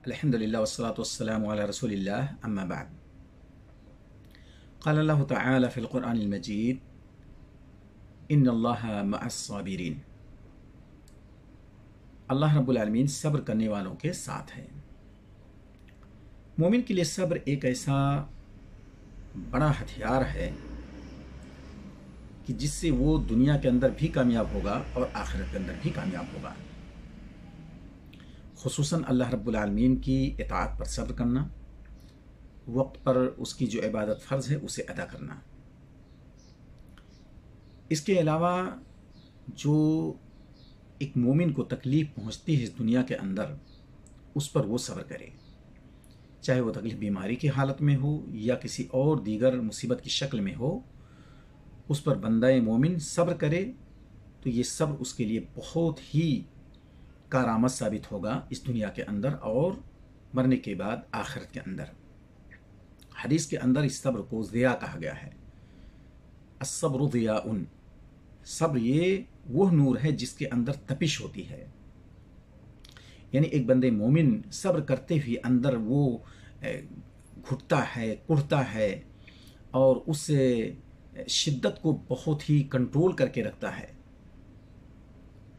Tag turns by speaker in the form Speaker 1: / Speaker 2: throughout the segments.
Speaker 1: الحمد لله والصلاة والسلام على رسول الله أما بعد قال الله تعالى في القرآن المجيد إن الله مع الصابرين अल्लाह रब्बुल आलमीन सब्र करने वालों के साथ है। मोमिन के लिए सब्र एक ऐसा बड़ा हथियार है कि जिससे वो दुनिया के अंदर भी कामयाब होगा और आखिरत के अंदर भी कामयाब होगा। खुसूसन अल्लाह रब्बुल आलमीन की इताअत पर सब्र करना, वक्त पर उसकी जो इबादत फ़र्ज़ है उसे अदा करना। इसके अलावा जो एक मोमिन को तकलीफ़ पहुंचती है इस दुनिया के अंदर, उस पर वो सब्र करे, चाहे वो तकलीफ़ बीमारी की हालत में हो या किसी और दीगर मुसीबत की शक्ल में हो, उस पर बंदा मोमिन सब्र करे तो ये सब्र उसके लिए बहुत ही कारआमद साबित होगा इस दुनिया के अंदर और मरने के बाद आखिरत के अंदर। हदीस के अंदर इस सब्र को ज़िया कहा गया है। अस्सब्रु ज़ियाउन, सब्र ये वह नूर है जिसके अंदर तपिश होती है। यानी एक बंदे मोमिन सब्र करते हुए अंदर वो घुटता है, कुढ़ता है और उस शिद्दत को बहुत ही कंट्रोल करके रखता है,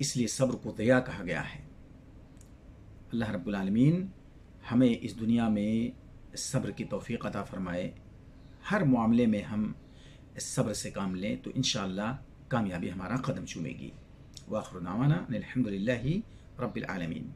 Speaker 1: इसलिए सब्र को ज़िया कहा गया है। अल्लाह रब्बुल आलमीन हमें इस दुनिया में सब्र की तौफ़ीक़ अता फ़रमाए। हर मामले में हम सब्र से काम लें तो इंशाअल्लाह कामयाबी हमारा कदम चूमेगी। व आखिर दावाना अनिल हम्दुलिल्लाहि रब्बिल आलमीन।